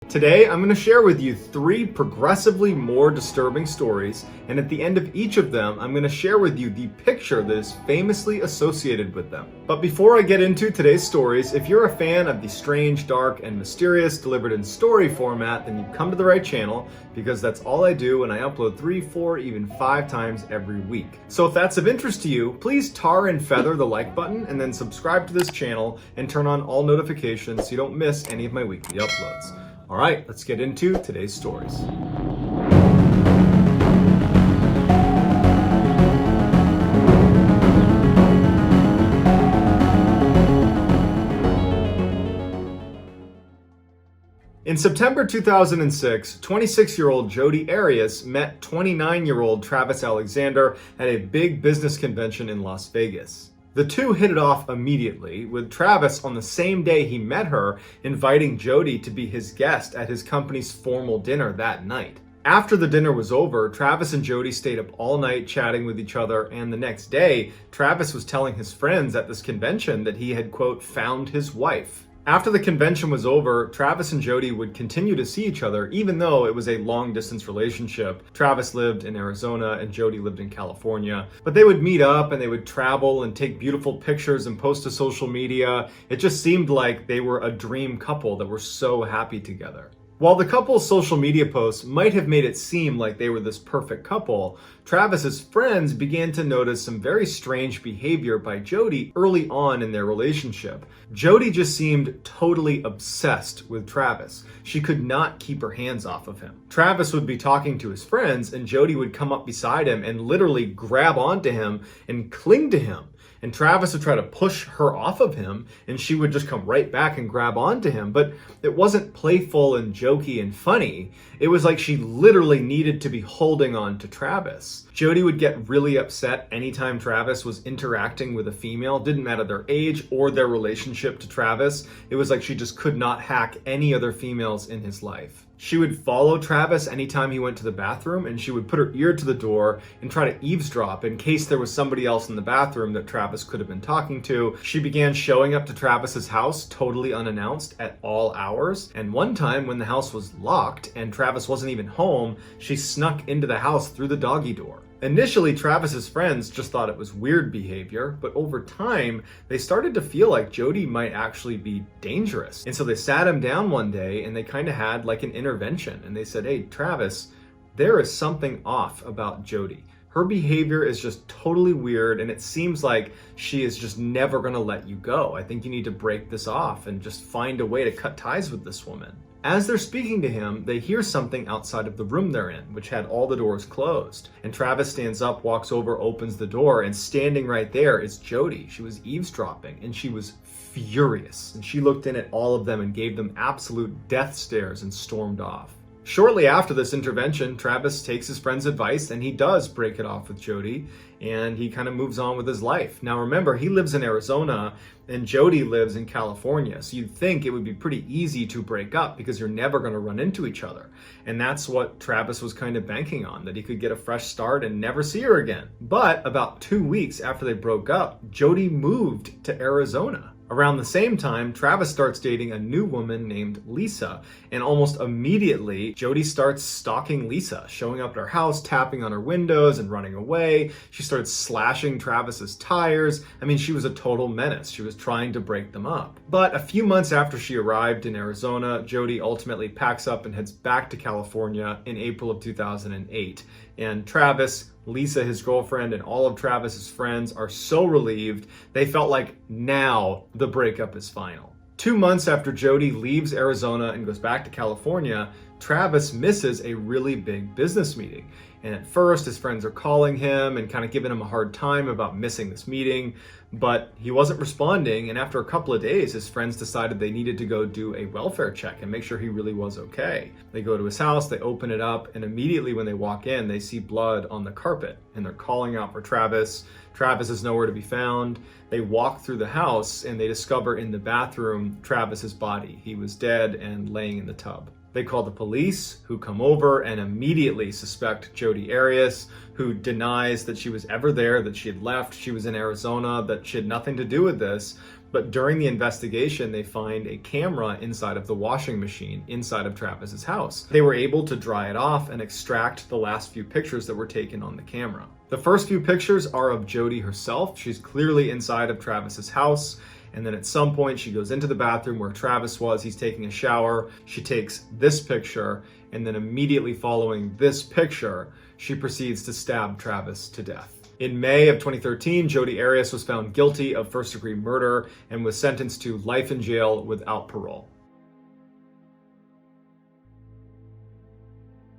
Today, I'm going to share with you 3 progressively more disturbing stories, and at the end of each of them, I'm going to share with you the picture that is famously associated with them. But before I get into today's stories, if you're a fan of the strange, dark, and mysterious delivered in story format, then you've come to the right channel, because that's all I do, and I upload 3, 4, even 5 times every week. So if that's of interest to you, please tar and feather the like button, and then subscribe to this channel, and turn on all notifications so you don't miss any of my weekly uploads. All right, let's get into today's stories. In September 2006, 26-year-old Jodi Arias met 29-year-old Travis Alexander at a big business convention in Las Vegas. The two hit it off immediately, with Travis on the same day he met her inviting Jodi to be his guest at his company's formal dinner that night. After the dinner was over, Travis and Jodi stayed up all night chatting with each other, and the next day, Travis was telling his friends at this convention that he had, quote, found his wife. After the convention was over, Travis and Jodi would continue to see each other, even though it was a long-distance relationship. Travis lived in Arizona and Jodi lived in California. But they would meet up and they would travel and take beautiful pictures and post to social media. It just seemed like they were a dream couple that were so happy together. While the couple's social media posts might have made it seem like they were this perfect couple, Travis's friends began to notice some very strange behavior by Jodi early on in their relationship. Jodi just seemed totally obsessed with Travis. She could not keep her hands off of him. Travis would be talking to his friends and Jodi would come up beside him and literally grab onto him and cling to him. And Travis would try to push her off of him, and she would just come right back and grab onto him. But it wasn't playful and jokey and funny. It was like she literally needed to be holding on to Travis. Jodi would get really upset anytime Travis was interacting with a female. Didn't matter their age or their relationship to Travis. It was like she just could not hack any other females in his life. She would follow Travis anytime he went to the bathroom, and she would put her ear to the door and try to eavesdrop in case there was somebody else in the bathroom that Travis could have been talking to. She began showing up to Travis's house totally unannounced at all hours. And one time when the house was locked and Travis wasn't even home, she snuck into the house through the doggy door. Initially, Travis's friends just thought it was weird behavior, but over time, they started to feel like Jodi might actually be dangerous. And so they sat him down one day and they kind of had like an intervention. And they said, hey, Travis, there is something off about Jodi. Her behavior is just totally weird, and it seems like she is just never gonna let you go. I think you need to break this off and just find a way to cut ties with this woman. As they're speaking to him, they hear something outside of the room they're in, which had all the doors closed. And Travis stands up, walks over, opens the door, and standing right there is Jodi. She was eavesdropping, and she was furious. And she looked in at all of them and gave them absolute death stares and stormed off. Shortly after this intervention, Travis takes his friend's advice and he does break it off with Jodi, and he kind of moves on with his life. Now remember, he lives in Arizona and Jodi lives in California, so you'd think it would be pretty easy to break up because you're never going to run into each other. And that's what Travis was kind of banking on, that he could get a fresh start and never see her again. But about 2 weeks after they broke up, Jodi moved to Arizona. Around the same time, Travis starts dating a new woman named Lisa, and almost immediately, Jodi starts stalking Lisa, showing up at her house, tapping on her windows and running away. She started slashing Travis's tires. I mean, she was a total menace. She was trying to break them up. But a few months after she arrived in Arizona, Jodi ultimately packs up and heads back to California in April of 2008. And Travis, Lisa, his girlfriend, and all of Travis's friends are so relieved. They felt like now the breakup is final. 2 months after Jodi leaves Arizona and goes back to California, Travis misses a really big business meeting. And at first, his friends are calling him and kind of giving him a hard time about missing this meeting, but he wasn't responding. And after a couple of days, his friends decided they needed to go do a welfare check and make sure he really was okay. They go to his house, they open it up, and immediately when they walk in, they see blood on the carpet, and they're calling out for Travis. Travis is nowhere to be found. They walk through the house and they discover in the bathroom Travis's body. He was dead and laying in the tub. They call the police, who come over and immediately suspect Jodi Arias, who denies that she was ever there, that she had left, she was in Arizona, that she had nothing to do with this. But during the investigation, they find a camera inside of the washing machine inside of Travis's house. They were able to dry it off and extract the last few pictures that were taken on the camera. The first few pictures are of Jodi herself. She's clearly inside of Travis's house. And then at some point she goes into the bathroom where Travis was. He's taking a shower. She takes this picture, and then immediately following this picture, she proceeds to stab Travis to death. In May of 2013, Jodi Arias was found guilty of first-degree murder and was sentenced to life in jail without parole.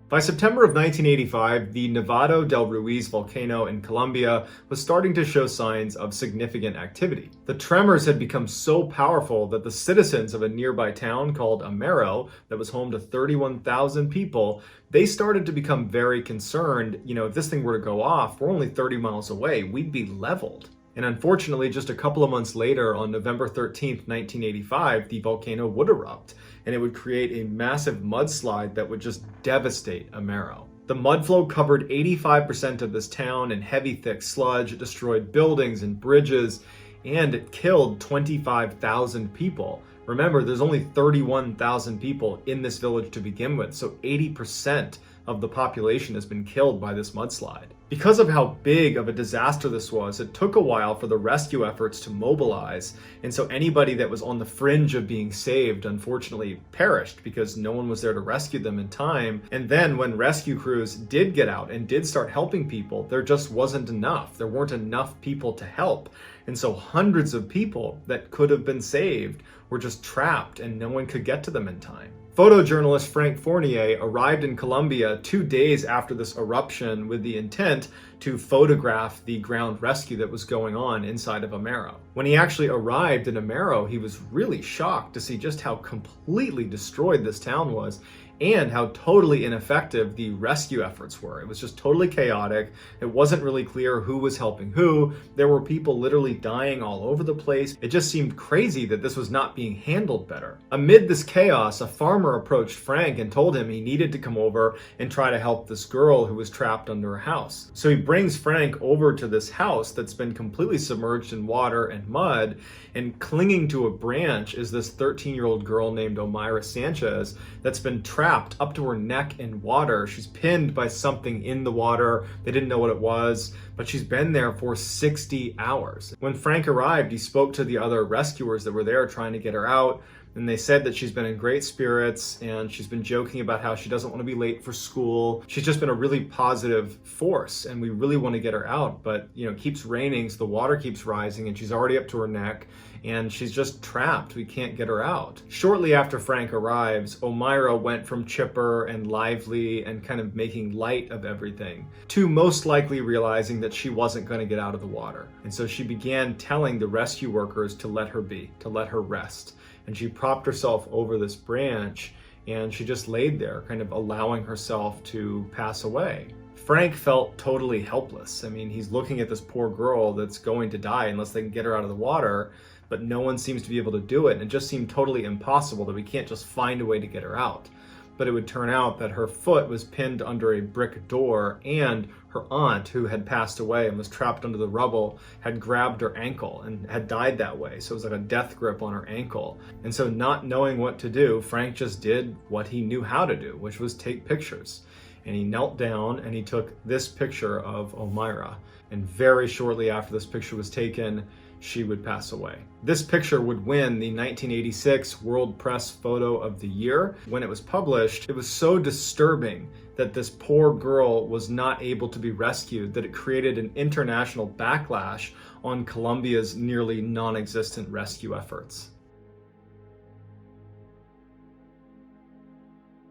By September of 1985, the Nevado del Ruiz volcano in Colombia was starting to show signs of significant activity. The tremors had become so powerful that the citizens of a nearby town called Omayra, that was home to 31,000 people, they started to become very concerned. If this thing were to go off, we're only 30 miles away, we'd be leveled. And unfortunately, just a couple of months later, on November 13th, 1985, the volcano would erupt, and it would create a massive mudslide that would just devastate Omayra. The mudflow covered 85% of this town in heavy, thick sludge. It destroyed buildings and bridges, and it killed 25,000 people. Remember, there's only 31,000 people in this village to begin with, so 80% of the population has been killed by this mudslide. Because of how big of a disaster this was, it took a while for the rescue efforts to mobilize, and so anybody that was on the fringe of being saved unfortunately perished because no one was there to rescue them in time. And then when rescue crews did get out and did start helping people, there just wasn't enough. There weren't enough people to help. And so hundreds of people that could have been saved were just trapped and no one could get to them in time. Photojournalist Frank Fournier arrived in Colombia 2 days after this eruption with the intent to photograph the ground rescue that was going on inside of Omayra. When he actually arrived in Omayra, he was really shocked to see just how completely destroyed this town was and how totally ineffective the rescue efforts were. It was just totally chaotic. It wasn't really clear who was helping who. There were people literally dying all over the place. It just seemed crazy that this was not being handled better. Amid this chaos, a farmer approached Frank and told him he needed to come over and try to help this girl who was trapped under a house. So he brings Frank over to this house that's been completely submerged in water and mud, and clinging to a branch is this 13-year-old girl named Omayra Sánchez that's been trapped up to her neck in water. She's pinned by something in the water. They didn't know what it was, but she's been there for 60 hours. When Frank arrived, he spoke to the other rescuers that were there trying to get her out, and they said that she's been in great spirits and she's been joking about how she doesn't want to be late for school. She's just been a really positive force, and we really want to get her out, but it keeps raining, so the water keeps rising and she's already up to her neck and she's just trapped. We can't get her out. Shortly after Frank arrives, Omayra went from chipper and lively and kind of making light of everything to most likely realizing that she wasn't going to get out of the water. And so she began telling the rescue workers to let her be, to let her rest. And she propped herself over this branch and she just laid there, kind of allowing herself to pass away. Frank felt totally helpless. I mean, he's looking at this poor girl that's going to die unless they can get her out of the water, but no one seems to be able to do it. And it just seemed totally impossible that we can't just find a way to get her out. But it would turn out that her foot was pinned under a brick door, and her aunt, who had passed away and was trapped under the rubble, had grabbed her ankle and had died that way. So it was like a death grip on her ankle. And so, not knowing what to do, Frank just did what he knew how to do, which was take pictures. And he knelt down and he took this picture of Omayra. And very shortly after this picture was taken, she would pass away. This picture would win the 1986 World Press Photo of the Year. When it was published, it was so disturbing that this poor girl was not able to be rescued that it created an international backlash on Colombia's nearly non-existent rescue efforts.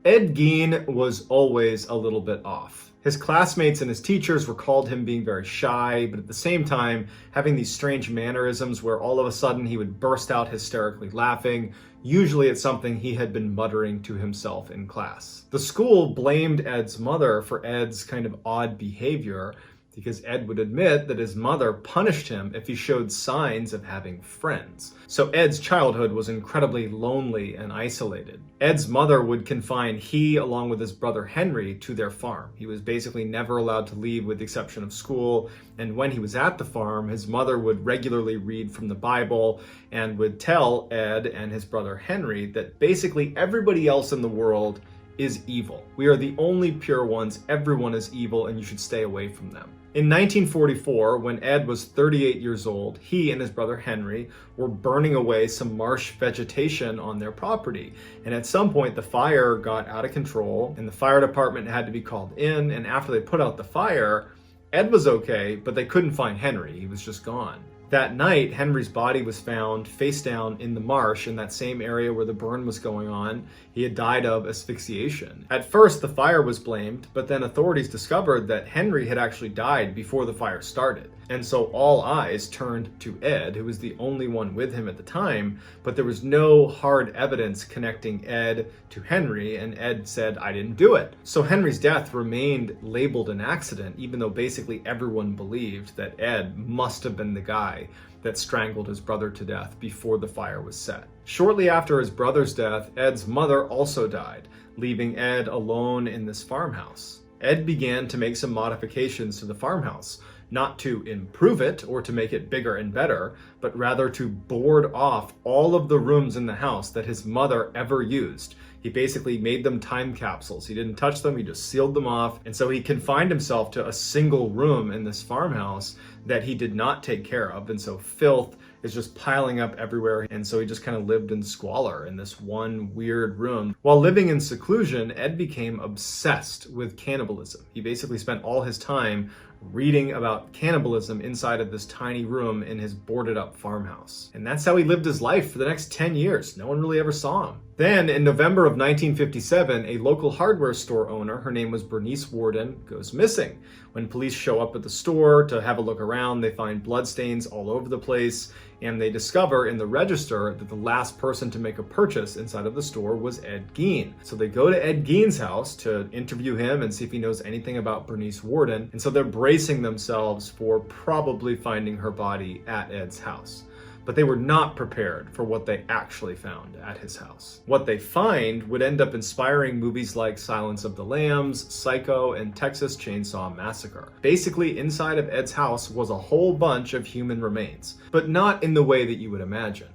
Ed Gein was always a little bit off. His classmates and his teachers recalled him being very shy, but at the same time having these strange mannerisms where all of a sudden he would burst out hysterically laughing, usually at something he had been muttering to himself in class. The school blamed Ed's mother for Ed's kind of odd behavior. because Ed would admit that his mother punished him if he showed signs of having friends. So Ed's childhood was incredibly lonely and isolated. Ed's mother would confine he, along with his brother Henry, to their farm. He was basically never allowed to leave with the exception of school, and when he was at the farm, his mother would regularly read from the Bible and would tell Ed and his brother Henry that basically everybody else in the world is evil. We are the only pure ones, everyone is evil, and you should stay away from them. In 1944, when Ed was 38 years old, he and his brother Henry were burning away some marsh vegetation on their property. And at some point, the fire got out of control, and the fire department had to be called in, and after they put out the fire, Ed was okay, but they couldn't find Henry. He was just gone. That night, Henry's body was found face down in the marsh in that same area where the burn was going on. He had died of asphyxiation. At first, the fire was blamed, but then authorities discovered that Henry had actually died before the fire started. And so all eyes turned to Ed, who was the only one with him at the time, but there was no hard evidence connecting Ed to Henry, and Ed said, "I didn't do it." So Henry's death remained labeled an accident, even though basically everyone believed that Ed must have been the guy that strangled his brother to death before the fire was set. Shortly after his brother's death, Ed's mother also died, leaving Ed alone in this farmhouse. Ed began to make some modifications to the farmhouse, not to improve it or to make it bigger and better, but rather to board off all of the rooms in the house that his mother ever used. He basically made them time capsules. He didn't touch them, he just sealed them off. And so he confined himself to a single room in this farmhouse that he did not take care of. And so filth is just piling up everywhere. And so he just kind of lived in squalor in this one weird room. While living in seclusion, Ed became obsessed with cannibalism. He basically spent all his time reading about cannibalism inside of this tiny room in his boarded up farmhouse. And that's how he lived his life for the next 10 years. No one really ever saw him. Then in November of 1957, a local hardware store owner, her name was Bernice Worden, goes missing. When police show up at the store to have a look around, they find bloodstains all over the place, and they discover in the register that the last person to make a purchase inside of the store was Ed Gein. So they go to Ed Gein's house to interview him and see if he knows anything about Bernice Worden, and so they're bracing themselves for probably finding her body at Ed's house. But they were not prepared for what they actually found at his house. What they find would end up inspiring movies like Silence of the Lambs, Psycho, and Texas Chainsaw Massacre. Basically, inside of Ed's house was a whole bunch of human remains, but not in the way that you would imagine.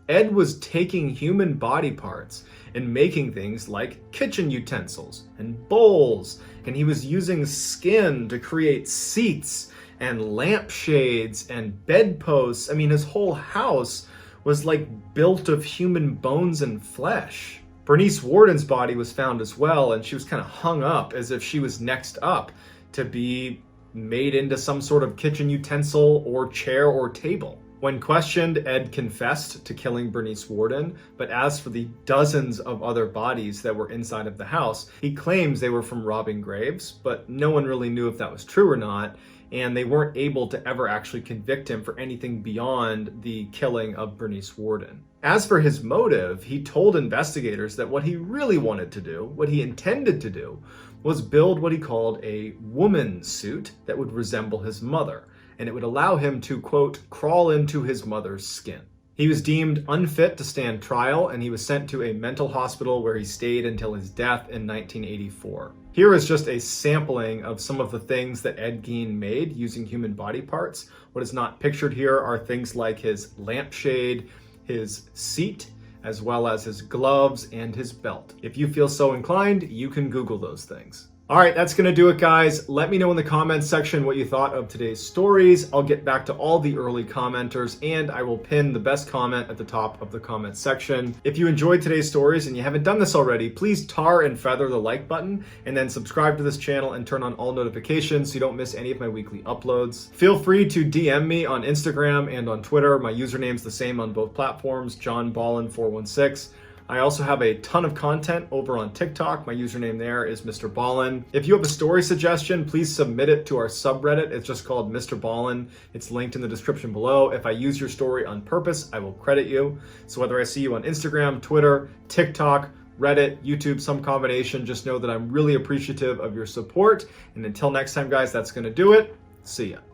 Ed was taking human body parts and making things like kitchen utensils and bowls, and he was using skin to create seats and lampshades and bedposts. I mean, his whole house was like built of human bones and flesh. Bernice Worden's body was found as well, and she was kind of hung up as if she was next up to be made into some sort of kitchen utensil or chair or table. When questioned, Ed confessed to killing Bernice Worden, but as for the dozens of other bodies that were inside of the house, he claims they were from robbing graves, but no one really knew if that was true or not, and they weren't able to ever actually convict him for anything beyond the killing of Bernice Worden. As for his motive, he told investigators that what he really wanted to do, what he intended to do, was build what he called a woman suit that would resemble his mother, and it would allow him to, quote, crawl into his mother's skin. He was deemed unfit to stand trial, and he was sent to a mental hospital where he stayed until his death in 1984. Here is just a sampling of some of the things that Ed Gein made using human body parts. What is not pictured here are things like his lampshade, his seat, as well as his gloves and his belt. If you feel so inclined, you can Google those things. All right, that's going to do it, guys. Let me know in the comments section what you thought of today's stories. I'll get back to all the early commenters, and I will pin the best comment at the top of the comment section. If you enjoyed today's stories and you haven't done this already, please tar and feather the like button, and then subscribe to this channel and turn on all notifications so you don't miss any of my weekly uploads. Feel free to DM me on Instagram and on Twitter. My username's the same on both platforms, JohnBallen416. I also have a ton of content over on TikTok. My username there is MrBallen. If you have a story suggestion, please submit it to our subreddit. It's just called MrBallen. It's linked in the description below. If I use your story on purpose, I will credit you. So whether I see you on Instagram, Twitter, TikTok, Reddit, YouTube, some combination, just know that I'm really appreciative of your support. And until next time, guys, that's going to do it. See ya.